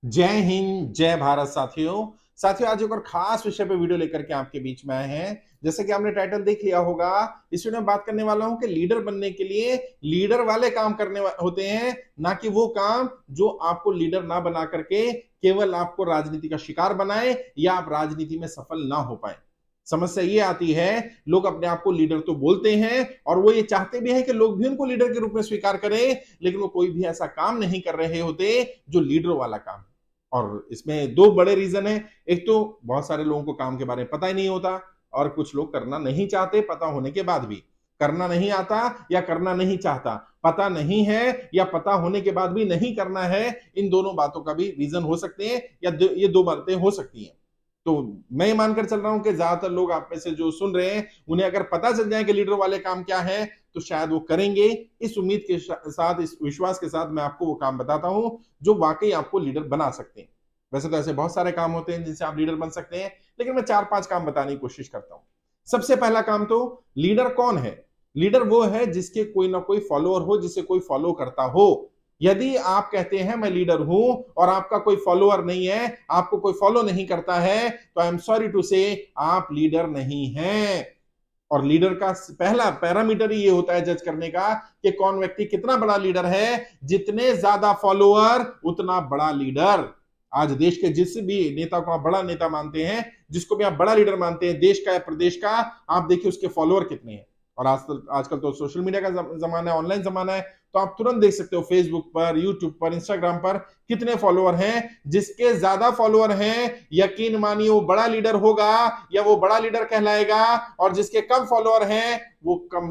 जय हिंद, जय भारत साथियों। आज एक और खास विषय पे वीडियो लेकर के आपके बीच में आए हैं। जैसे कि आपने टाइटल देख लिया होगा, इस वीडियो में बात करने वाला हूं कि लीडर बनने के लिए लीडर वाले काम करने होते हैं, ना कि वो काम जो आपको लीडर ना बना करके केवल आपको राजनीति का शिकार बनाए या आप राजनीति में सफल ना हो पाए। समस्या ये आती है, लोग अपने आप को लीडर तो बोलते हैं और वो ये चाहते भी हैं कि लोग भी उनको लीडर के रूप में स्वीकार करें, लेकिन वो कोई भी ऐसा काम नहीं कर रहे होते जो लीडर वाला काम है। और इसमें दो बड़े रीजन है। एक तो बहुत सारे लोगों को काम के बारे में पता ही नहीं होता, और कुछ लोग करना नहीं चाहते पता होने के बाद भी। करना नहीं आता या करना नहीं चाहता, पता नहीं है या पता होने के बाद भी नहीं करना है, इन दोनों बातों का भी रीजन हो सकते हैं, या ये दो बातें हो सकती हैं। तो मैं ये मानकर चल रहा हूं कि ज्यादातर लोग आप में से जो सुन रहे हैं, उन्हें अगर पता चल जाए कि लीडर वाले काम क्या है तो शायद वो करेंगे। इस उम्मीद के साथ, इस विश्वास के साथ मैं आपको वो काम बताता हूं जो वाकई आपको लीडर बना सकते हैं। वैसे तो ऐसे बहुत सारे काम होते हैं जिनसे आप लीडर बन सकते हैं, लेकिन मैं 4-5 काम बताने की कोशिश करता हूं। सबसे पहला काम तो, लीडर कौन है? लीडर वो है जिसके कोई ना कोई फॉलोअर हो, जिसे कोई फॉलो करता हो। यदि आप कहते हैं मैं लीडर हूं और आपका कोई फॉलोअर नहीं है, आपको कोई फॉलो नहीं करता है, तो आई एम सॉरी टू से आप लीडर नहीं हैं। और लीडर का पहला पैरामीटर ही ये होता है जज करने का कि कौन व्यक्ति कितना बड़ा लीडर है। जितने ज्यादा फॉलोअर उतना बड़ा लीडर। आज देश के जिस भी नेता को आप बड़ा नेता मानते हैं, जिसको भी आप बड़ा लीडर मानते हैं, देश का या प्रदेश का, आप देखिए उसके फॉलोअर कितने हैं। और आजकल तो सोशल मीडिया का जमाना है, ऑनलाइन जमाना है, तो आप तुरंत देख सकते हो फेसबुक पर, यूट्यूब पर, इंस्टाग्राम पर कितने फॉलोअर हैं। जिसके ज्यादा फॉलोअर हैं, यकीन मानिए वो बड़ा लीडर होगा या वो बड़ा लीडर कहलाएगा, और जिसके कम फॉलोअर हैं वो कम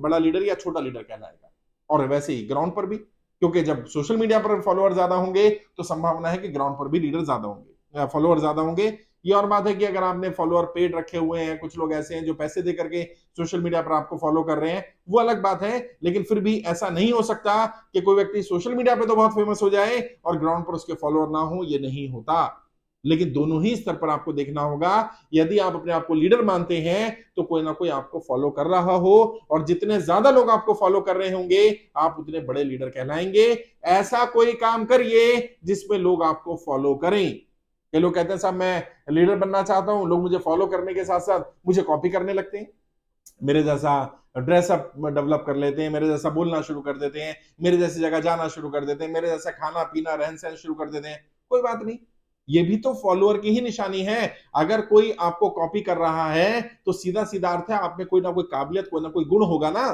बड़ा लीडर या छोटा लीडर कहलाएगा। और वैसे ही ग्राउंड पर भी, क्योंकि जब सोशल मीडिया पर फॉलोअर ज्यादा होंगे तो संभावना है कि ग्राउंड पर भी लीडर ज्यादा होंगे, फॉलोअर ज्यादा होंगे। ये और बात है कि अगर आपने फॉलोअर पेड रखे हुए हैं, कुछ लोग ऐसे हैं जो पैसे दे करके सोशल मीडिया पर आपको फॉलो कर रहे हैं, वो अलग बात है। लेकिन फिर भी ऐसा नहीं हो सकता कि कोई व्यक्ति सोशल मीडिया पे तो बहुत फेमस हो जाए और ग्राउंड पर उसके फॉलोअर ना हो, ये नहीं होता। लेकिन दोनों ही स्तर पर आपको देखना होगा। यदि आप अपने आप को लीडर मानते हैं तो कोई ना कोई आपको फॉलो कर रहा हो, और जितने ज्यादा लोग आपको फॉलो कर रहे होंगे आप उतने बड़े लीडर कहलाएंगे। ऐसा कोई काम करिए जिसमें लोग आपको फॉलो करें। कई लोग कहते हैं साहब मैं लीडर बनना चाहता हूं, लोग मुझे फॉलो करने के साथ साथ मुझे कॉपी करने लगते हैं, मेरे जैसा ड्रेसअप डेवलप कर लेते हैं, मेरे जैसा बोलना शुरू कर देते हैं, मेरे जैसी जगह जाना शुरू कर देते हैं, मेरे जैसा खाना पीना रहन सहन शुरू कर देते हैं। कोई बात नहीं, ये भी तो फॉलोअर की ही निशानी है। अगर कोई आपको कॉपी कर रहा है तो सीधा सीधा अर्थ है आप में कोई ना कोई काबिलियत, कोई ना कोई गुण होगा ना।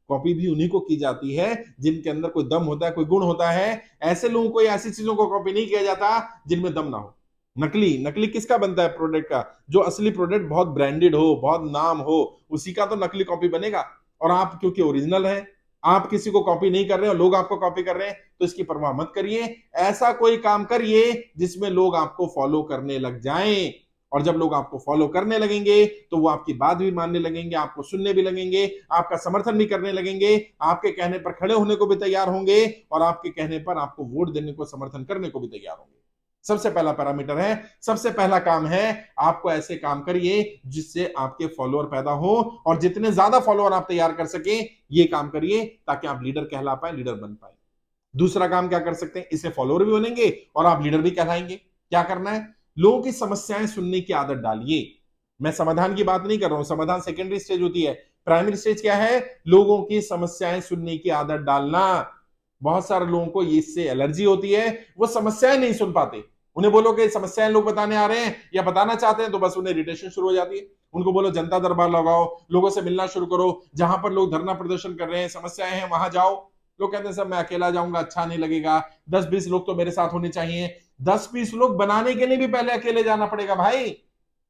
कॉपी भी उन्हीं को की जाती है जिनके अंदर कोई दम होता है, कोई गुण होता है। ऐसे लोगों को, ऐसी चीजों को कॉपी नहीं किया जाता जिनमें दम ना हो। नकली नकली किसका बनता है? प्रोडक्ट का। जो असली प्रोडक्ट बहुत ब्रांडेड हो, बहुत नाम हो, उसी का तो नकली कॉपी बनेगा। और आप क्योंकि ओरिजिनल है, आप किसी को कॉपी नहीं कर रहे हो, लोग आपको कॉपी कर रहे हैं, तो इसकी परवाह मत करिए। ऐसा कोई काम करिए जिसमें लोग आपको फॉलो करने लग जाएं। और जब लोग आपको फॉलो करने लगेंगे तो वो आपकी बात भी मानने लगेंगे, आपको सुनने भी लगेंगे, आपका समर्थन भी करने लगेंगे, आपके कहने पर खड़े होने को भी तैयार होंगे, और आपके कहने पर आपको वोट देने को, समर्थन करने को भी तैयार होंगे। सबसे पहला पैरामीटर है, सबसे पहला काम है, आपको ऐसे काम करिए जिससे आपके फॉलोअर पैदा हो, और जितने ज्यादा फॉलोअर आप तैयार कर सके, ये काम करिए ताकि आप लीडर कहला पाए, लीडर बन पाए। दूसरा काम क्या कर सकते हैं? इससे फॉलोअर भी बनेंगे और आप लीडर भी कहलाएंगे। क्या करना है? लोगों की समस्याएं सुनने की आदत डालिए। मैं समाधान की बात नहीं कर रहा हूं, समाधान सेकेंडरी स्टेज होती है। प्राइमरी स्टेज क्या है? लोगों की समस्याएं सुनने की आदत डालना। बहुत सारे लोगों को इससे एलर्जी होती है, वो समस्याएं नहीं सुन पाते। उन्हें बोलो कि समस्याएं लोग बताने आ रहे हैं या बताना चाहते हैं तो बस उन्हें इरिटेशन शुरू हो जाती है। उनको बोलो जनता दरबार लगाओ, लोगों से मिलना शुरू करो, जहां पर लोग धरना प्रदर्शन कर रहे हैं, समस्याएं हैं, वहां जाओ। लोग कहते हैं सर मैं अकेला जाऊंगा अच्छा नहीं लगेगा, 10-20 लोग तो मेरे साथ होने चाहिए। 10-20 लोग बनाने के लिए भी पहले अकेले जाना पड़ेगा भाई।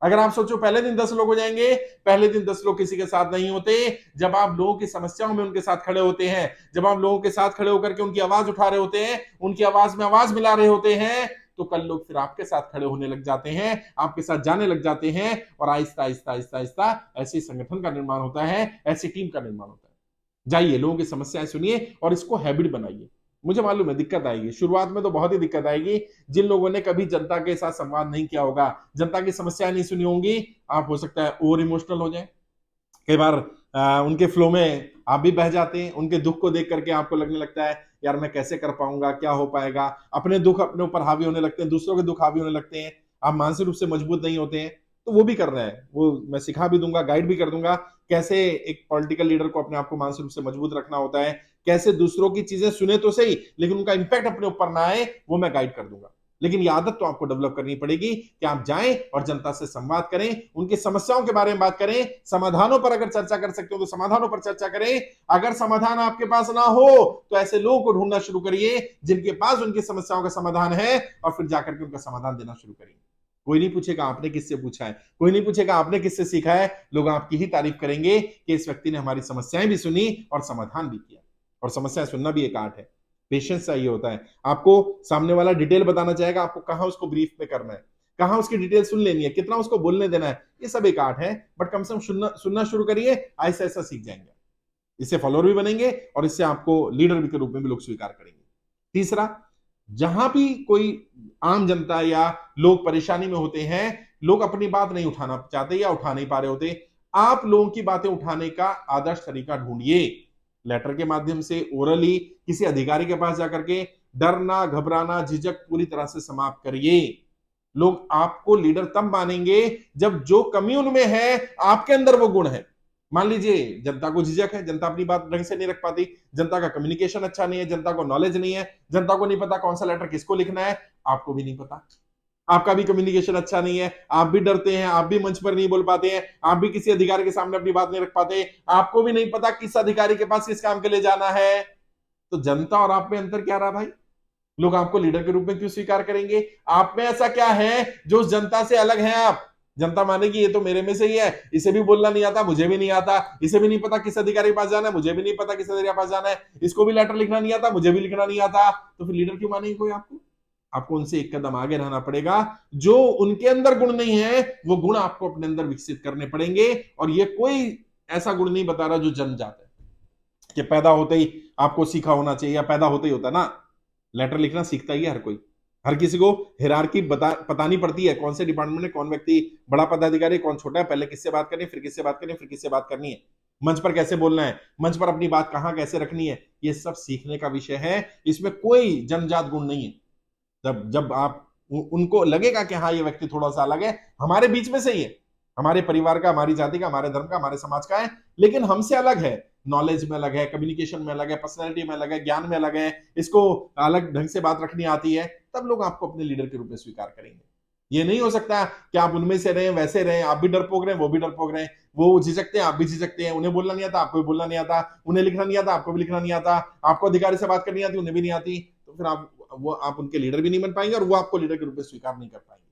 अगर आप सोचो पहले दिन 10 लोग हो जाएंगे, पहले दिन 10 लोग किसी के साथ नहीं होते। जब आप लोगों की समस्याओं में उनके साथ खड़े होते हैं, जब आप लोगों के साथ खड़े होकर के उनकी आवाज उठा रहे होते हैं, उनकी आवाज में आवाज मिला रहे होते हैं, तो कल लोग फिर आपके साथ खड़े होने लग जाते हैं, आपके साथ जाने लग जाते हैं, और आहिस्ता आहिस्ता आहिस्ता आहिस्ता ऐसे संगठन का निर्माण होता है, ऐसी टीम का निर्माण होता है। जाइए लोगों की समस्याएं सुनिए और इसको हैबिट बनाइए। मुझे मालूम है दिक्कत आएगी, शुरुआत में तो बहुत ही दिक्कत आएगी। जिन लोगों ने कभी जनता के साथ संवाद नहीं किया होगा, जनता की समस्याएं नहीं सुनी होंगी, आप हो सकता है ओवर इमोशनल हो जाए। कई बार उनके फ्लो में आप भी बह जाते हैं, उनके दुख को देख करके आपको लगने लगता है यार मैं कैसे कर पाऊंगा, क्या हो पाएगा, अपने दुख अपने ऊपर हावी होने लगते हैं, दूसरों के दुख हावी होने लगते हैं, आप मानसिक रूप से मजबूत नहीं होते हैं। तो वो भी कर रहे हैं, वो मैं सिखा भी दूंगा, गाइड भी कर दूंगा कैसे एक पॉलिटिकल लीडर को अपने आप को मानसिक रूप से मजबूत रखना होता है, कैसे दूसरों की चीजें सुने तो सही लेकिन उनका इंपैक्ट अपने ऊपर ना आए, वो मैं गाइड कर दूंगा। लेकिन ये आदत तो आपको डेवलप करनी पड़ेगी कि आप जाएं और जनता से संवाद करें, उनकी समस्याओं के बारे में बात करें, समाधानों पर अगर चर्चा कर सकते हो तो समाधानों पर चर्चा करें। अगर समाधान आपके पास ना हो तो ऐसे लोगों को ढूंढना शुरू करिए जिनके पास उनकी समस्याओं का समाधान है और फिर जाकर के उनका समाधान देना शुरू करिए। कोई नहीं पूछेगा आपने किससे पूछा है, कोई नहीं पूछेगा आपने किससे सीखा है, लोग आपकी ही तारीफ करेंगे कि इस व्यक्ति ने हमारी समस्याएं भी सुनी और समाधान भी किया। और समस्याएं सुनना भी एक आर्ट है, पेशेंस चाहिए होता है। आपको सामने वाला डिटेल बताना चाहेगा, आपको कहां उसको ब्रीफ में करना है, कहां उसकी डिटेल सुन लेनी है, कितना उसको बोलने देना है, ये सब एक आर्ट है। बट कम से कम सुनना शुरू करिए, ऐसा ऐसा सीख जाएंगे, इससे फॉलोअर भी बनेंगे और इससे आपको लीडर भी के रूप में भी लोग स्वीकार करेंगे। तीसरा, जहां भी कोई आम जनता या लोग परेशानी में होते हैं, लोग अपनी बात नहीं उठाना चाहते या उठा नहीं पा रहे होते, आप लोगों की बातें उठाने का आदर्श तरीका ढूंढिए। लेटर के माध्यम से, ओरली, किसी अधिकारी के पास जाकर के डरना, घबराना, झिझक पूरी तरह से समाप्त करिए। लोग आपको लीडर तब मानेंगे जब जो कमी उनमें है आपके अंदर वो गुण है। मान लीजिए जनता को झिझक है, जनता अपनी बात ढंग से नहीं रख पाती, जनता का कम्युनिकेशन अच्छा नहीं है, जनता को नॉलेज नहीं है, जनता को नहीं पता कौन सा लेटर किसको लिखना है, आपको भी नहीं पता, आपका भी कम्युनिकेशन अच्छा नहीं है, आप भी डरते हैं, आप भी मंच पर नहीं बोल पाते हैं, आप भी किसी अधिकारी के सामने अपनी बात नहीं रख पाते, आपको भी नहीं पता किस अधिकारी के पास किस काम के लिए जाना है, तो जनता और आप में अंतर क्या रहा भाई? लोग आपको लीडर के रूप में क्यों स्वीकार करेंगे? आप में ऐसा क्या है जो उस जनता से अलग है? आप जनता मानेगी ये तो मेरे में से ही है, इसे भी बोलना नहीं आता, मुझे भी नहीं आता, इसे भी नहीं पता किस अधिकारी के पास जाना है, मुझे भी नहीं पता किस अधिकारी के पास जाना है, इसको भी लेटर लिखना नहीं आता, मुझे भी लिखना नहीं आता, तो फिर लीडर क्यों मानेगी कोई आपको? आपको उनसे एक कदम आगे रहना पड़ेगा, जो उनके अंदर गुण नहीं है वो गुण आपको अपने अंदर विकसित करने पड़ेंगे। और ये कोई ऐसा गुण नहीं बता रहा जो जन्म जाता है कि पैदा होते ही आपको सीखा होना चाहिए, या पैदा होते ही होता ना। लेटर लिखना सीखता ही है हर कोई, हर किसी को हिरार्की पता नहीं पड़ती है, कौन से डिपार्टमेंट में कौन व्यक्ति बड़ा पदाधिकारी कौन छोटा है, पहले किससे बात करनी, फिर किससे बात करनी, फिर किससे बात करनी है, मंच पर कैसे बोलना है, मंच पर अपनी बात कहां कैसे रखनी है, ये सब सीखने का विषय है। इसमें कोई जन्मजात गुण नहीं है। जब जब आप उनको लगेगा कि हाँ ये व्यक्ति थोड़ा सा अलग है, हमारे बीच में से ही है, हमारे परिवार का, हमारी जाति का, हमारे धर्म का, हमारे समाज का है, लेकिन हमसे अलग है, नॉलेज में अलग है, कम्युनिकेशन में अलग है, पर्सनैलिटी में अलग है, ज्ञान में अलग है, इसको अलग ढंग से बात रखनी आती है, तब लोग आपको अपने लीडर के रूप में स्वीकार करेंगे। ये नहीं हो सकता कि आप उनमें से रहे, वैसे रहे, आप भी डरपोक रहे, वो भी डरपोक रहे, वो झिझकते हैं, आप भी झिझकते हैं, उन्हें बोलना नहीं आता, आपको भी बोलना नहीं आता, उन्हें लिखना नहीं आता, आपको भी लिखना नहीं आता, आपको अधिकारी से बात करनी आती, उन्हें भी नहीं आती, तो फिर आप उनके लीडर भी नहीं बन पाएंगे और वो आपको लीडर के रूप में स्वीकार नहीं कर पाएंगे।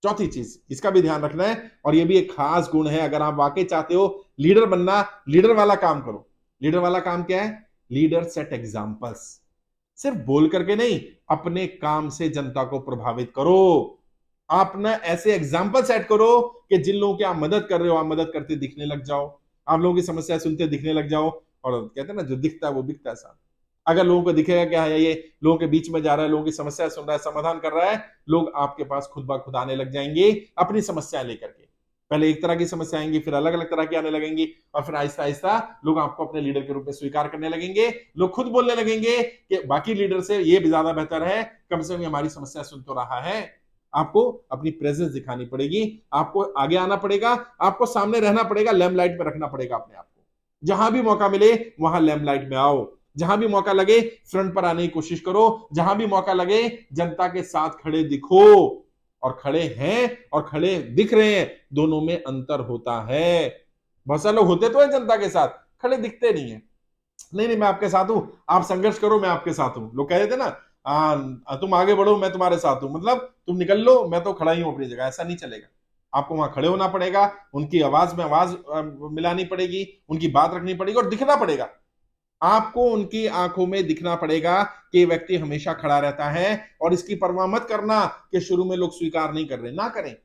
चौथी चीज, इसका भी ध्यान रखना है, और ये भी एक खास गुण है, अगर आप वाकई चाहते हो लीडर बनना, लीडर वाला काम करो। लीडर वाला काम क्या है? Leader set examples. सिर्फ बोल करके नहीं, अपने काम से जनता को प्रभावित करो। आप ना ऐसे एग्जाम्पल सेट करो कि जिन लोगों की आप मदद कर रहे हो, आप मदद करते दिखने लग जाओ, आप लोगों की समस्या सुनते दिखने लग जाओ। और कहते हैं ना, जो दिखता है वो बिकता है साहब। अगर लोगों को दिखेगा क्या है, ये लोगों के बीच में जा रहा है, लोगों की समस्या सुन रहा है, समाधान कर रहा है, लोग आपके पास खुद ब खुद आने लग जाएंगे अपनी समस्याएं लेकर के। पहले एक तरह की समस्या आएंगी, फिर अलग अलग तरह की आने लगेंगी, और फिर आहिस्ता आहिस्ता लोग आपको अपने लीडर के रूप में स्वीकार करने लगेंगे। लोग खुद बोलने लगेंगे कि बाकी लीडर से ये भी ज्यादा बेहतर है, कम से कम हमारी समस्या सुन तो रहा है। आपको अपनी प्रेजेंस दिखानी पड़ेगी, आपको आगे आना पड़ेगा, आपको सामने रहना पड़ेगा, लैम्पलाइट पे रखना पड़ेगा अपने आप को। जहां भी मौका मिले वहां लैम्पलाइट में आओ, जहां भी मौका लगे फ्रंट पर आने की कोशिश करो, जहां भी मौका लगे जनता के साथ खड़े दिखो। और खड़े हैं और खड़े दिख रहे हैं, दोनों में अंतर होता है। बहुत सारे लोग होते तो है जनता के साथ, खड़े दिखते नहीं है। नहीं नहीं, मैं आपके साथ हूं, आप संघर्ष करो, मैं आपके साथ हूं। लोग कह रहे थे ना, तुम आगे बढ़ो मैं तुम्हारे साथ हूं, मतलब तुम निकल लो, मैं तो खड़ा ही हूं अपनी जगह। ऐसा नहीं चलेगा, आपको वहां खड़े होना पड़ेगा, उनकी आवाज में आवाज मिलानी पड़ेगी, उनकी बात रखनी पड़ेगी और दिखना पड़ेगा। आपको उनकी आंखों में दिखना पड़ेगा कि व्यक्ति हमेशा खड़ा रहता है। और इसकी परवाह मत करना कि शुरू में लोग स्वीकार नहीं कर रहे, ना करें।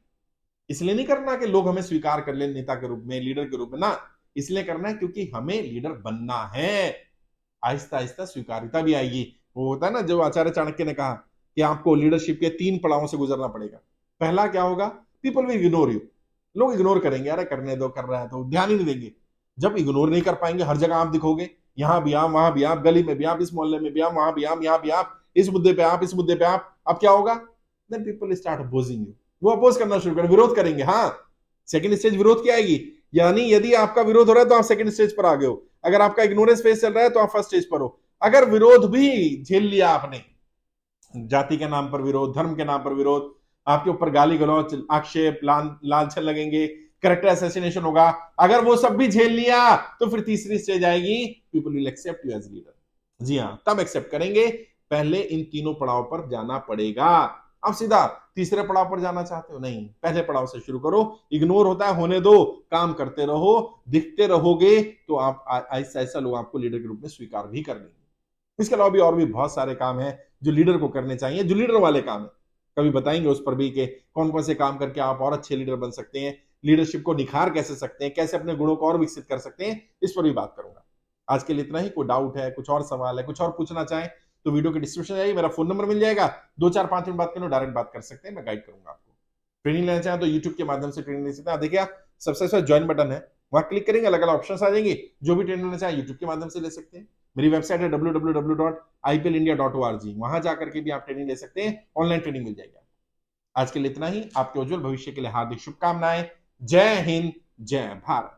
इसलिए नहीं करना कि लोग हमें स्वीकार कर ले नेता के रूप में, लीडर के रूप में, ना, इसलिए करना है क्योंकि हमें लीडर बनना है। आहिस्ता आहिस्ता स्वीकार्यता भी आएगी। वो होता है ना, जो आचार्य चाणक्य ने कहा कि आपको लीडरशिप के 3 पड़ावों से गुजरना पड़ेगा। पहला क्या होगा? People will ignore you. लोग इग्नोर करेंगे, अरे करने दो, कर रहा है तो ध्यान ही नहीं देंगे। जब इग्नोर नहीं कर पाएंगे, हर जगह आप दिखोगे, यहां भी आप, वहां भी आप, गली में भी आप, इस मोहल्ले में भी आप, वहां भी आप, यहां भी आप, इस मुद्दे पे आप, इस मुद्दे पे आप, अब क्या होगा? Then people start opposing you, वो अपोज करना शुरू करें, विरोध करेंगे। हाँ, सेकंड स्टेज विरोध की आएगी, यानी यदि आपका विरोध हो रहा है तो आप सेकंड स्टेज पर आ गए हो, अगर आपका इग्नोरेंस फेज चल रहा है तो आप फर्स्ट स्टेज पर हो। अगर विरोध भी झेल लिया आपने, जाति के नाम पर विरोध, धर्म के नाम पर विरोध, आपके ऊपर गाली गलौज, आक्षेप, लांछन लगेंगे, कैरेक्टर असैसिनेशन होगा, अगर वो सब भी झेल लिया तो फिर तीसरी स्टेज आएगी, people will accept you as leader. जी हाँ, तब एक्सेप्ट करेंगे, पहले इन तीनों पड़ाव पर जाना पड़ेगा। अब सीधा तीसरे पड़ाव पर जाना चाहते हो? नहीं, पहले पड़ाव से शुरू करो। इग्नोर होता है, होने दो, काम करते रहो, दिखते रहोगे तो आप ऐसा ऐसा लोग आपको लीडर के रूप में स्वीकार भी कर लेंगे। इसके अलावा भी और भी बहुत सारे काम हैं जो लीडर को करने चाहिए, जो लीडर वाले काम है, कभी बताएंगे उस पर भी कि कौन कौन से काम करके आप और अच्छे लीडर बन सकते हैं, लीडरशिप को निखार कैसे सकते हैं, कैसे अपने गुणों को और विकसित कर सकते हैं, इस पर भी बात करूंगा। आज के लिए इतना ही। कोई डाउट है, कुछ और सवाल है, कुछ और पूछना चाहें तो वीडियो के डिस्क्रिप्शन जाइए, मेरा फोन नंबर मिल जाएगा, 2 4 5 मिनट बात करना, डायरेक्ट बात कर सकते हैं, मैं गाइड करूंगा आपको। ट्रेनिंग लेना चाहें तो यूट्यूब के माध्यम से ट्रेनिंग ले सकते हैं। देखिए, सबसे ज्वाइन बटन है, वहां क्लिक करेंगे, अलग अलग ऑप्शन आ जाएंगे, जो भी ट्रेनिंग लेना चाहें यूट्यूब के माध्यम से ले सकते हैं। मेरी वेबसाइट है www.iplindia.org, वहां जाकर के भी आप ट्रेनिंग ले सकते हैं, ऑनलाइन ट्रेनिंग मिल जाएगी। आज के लिए इतना ही। आपके उज्जवल भविष्य के लिए हार्दिक शुभकामनाएं। जय हिंद, जय भारत।